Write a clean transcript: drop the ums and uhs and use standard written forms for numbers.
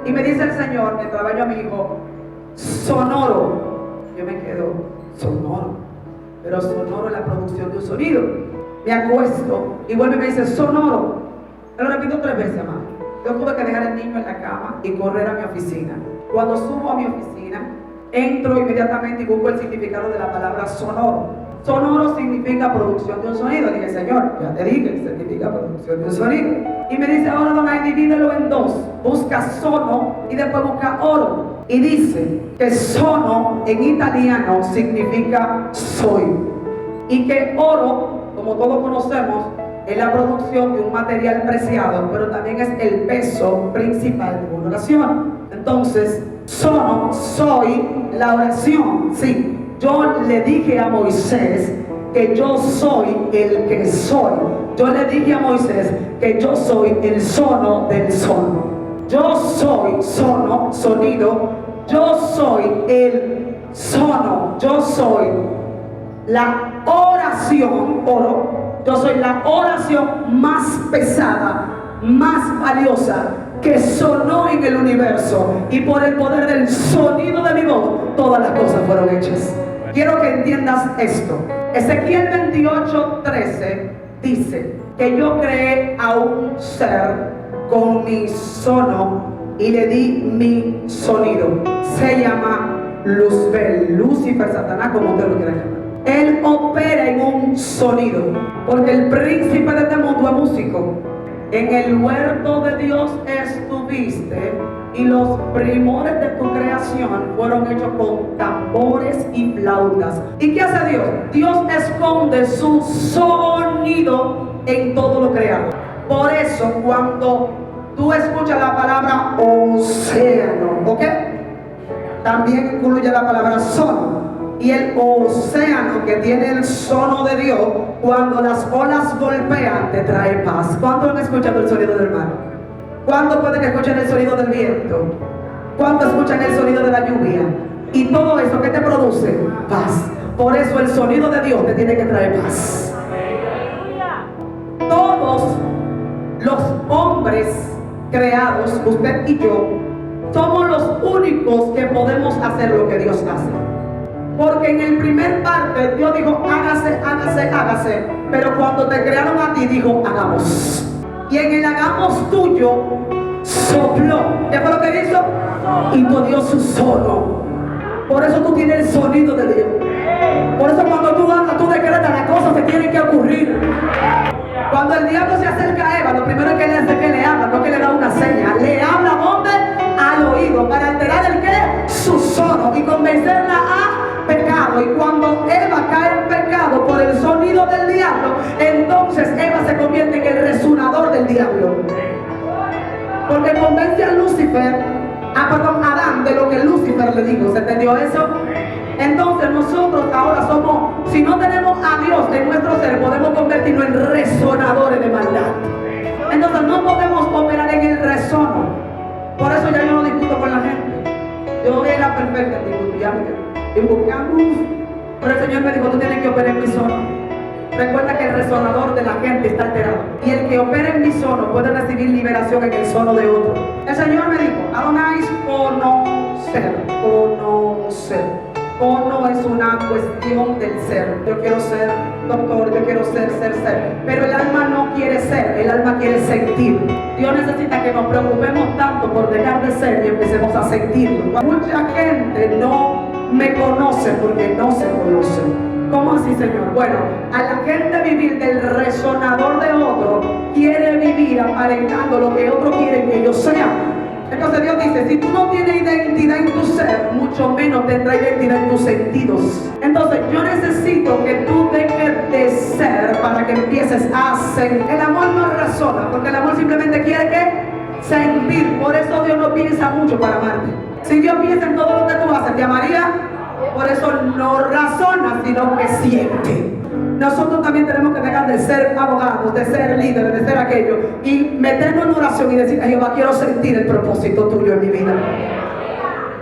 Y me dice el Señor, mientras baño a mi hijo, sonoro. Yo me quedo, sonoro. Pero sonoro es la producción de un sonido. Me acuesto y vuelve y me dice, sonoro. Lo repito 3 veces más. Yo tuve que dejar al niño en la cama y correr a mi oficina. Cuando subo a mi oficina, entro inmediatamente y busco el significado de la palabra sonoro. Sonoro significa producción de un sonido. Dije, Señor, ya te dije que significa producción de un sonido. Y me dice, ahora Donay, divídelo en 2. Busca sono y después busca oro. Y dice que sono en italiano significa soy. Y que oro, como todos conocemos, es la producción de un material preciado, pero también es el peso principal de una oración. Entonces, sono, soy la oración. Sí. Yo le dije a Moisés que yo soy el que soy. Yo le dije a Moisés que yo soy el sono del sono. Yo soy sono, sonido. Yo soy el sono. Yo soy la oración, oro. Yo soy la oración más pesada, más valiosa que sonó en el universo. Y por el poder del sonido de mi voz, todas las cosas fueron hechas. Quiero que entiendas esto. Ezequiel 28:13 dice que yo creé a un ser con mi sono y le di mi sonido. Se llama Luzbel, Lucifer, Satanás, como usted lo quiera llamar. Él opera en un sonido, porque el príncipe de este mundo es músico. En el huerto de Dios estuviste y los primores de tu creación fueron hechos con tambores y flautas. ¿Y qué hace Dios? Dios esconde su sonido en todo lo creado. Por eso cuando tú escuchas la palabra océano, ¿ok? También incluye la palabra sono. Y el océano que tiene el sono de Dios, cuando las olas golpean, te trae paz. ¿Cuántos han escuchado el sonido del mar? ¿Cuántos pueden escuchar el sonido del viento? ¿Cuántos escuchan el sonido de la lluvia? Y todo eso, ¿qué te produce? Paz. Por eso el sonido de Dios te tiene que traer paz. Todos los hombres creados, usted y yo, somos los únicos que podemos hacer lo que Dios hace. Porque en el primer parte Dios dijo hágase, hágase, hágase. Pero cuando te crearon a ti dijo hagamos. Y en el hagamos tuyo sopló. ¿Qué fue lo que hizo? Y tú dio su sono. Por eso tú tienes el sonido de Dios. Por eso cuando tú hablas, tú decretas, las cosas te tienen que ocurrir. Cuando el diablo se acerca a Eva, lo primero que le hace es que le habla, no que le da una seña. Le habla ¿dónde? Al oído, para alterar el qué? Su sono y convencerla a pecado. Y cuando Eva cae en pecado por el sonido del diablo, entonces Eva se convierte en el resonador del diablo. Porque convence a Lucifer, a Adán, de lo que Lucifer le dijo. ¿Se entendió eso? Entonces nosotros ahora somos, si no tenemos a Dios en nuestro ser, podemos convertirnos en resonadores de maldad. Entonces no podemos operar en el resono. Por eso ya yo no discuto con la gente. Yo era perfecta en discutir, ya me quedé. Y buscamos, pero el Señor me dijo, tú tienes que operar en mi sono. Recuerda que el resonador de la gente está alterado. Y el que opera en mi sono puede recibir liberación en el sono de otro. El Señor me dijo, Adonai, conocer. Cono es una cuestión del ser. Yo quiero ser doctor, yo quiero ser. Pero el alma no quiere ser, el alma quiere sentir. Dios necesita que nos preocupemos tanto por dejar de ser y empecemos a sentirlo. Mucha gente no me conoce porque no se conoce. ¿Cómo así, Señor? Bueno, a la gente vivir del resonador de otro, quiere vivir aparentando lo que otro quiere que yo sea. Entonces Dios dice, si tú no tienes identidad en tu ser, mucho menos tendrás identidad en tus sentidos. Entonces yo necesito que tú dejes de ser para que empieces a sentir. El amor no razona, porque el amor simplemente quiere que sentir. Por eso Dios no piensa mucho para amarte. Si Dios piensa en todo lo que tú haces, te amaría. Por eso no razona, sino que siente. Nosotros también tenemos que dejar de ser abogados, de ser líderes, de ser aquello, y meternos en oración y decir, Jehová, quiero sentir el propósito tuyo en mi vida.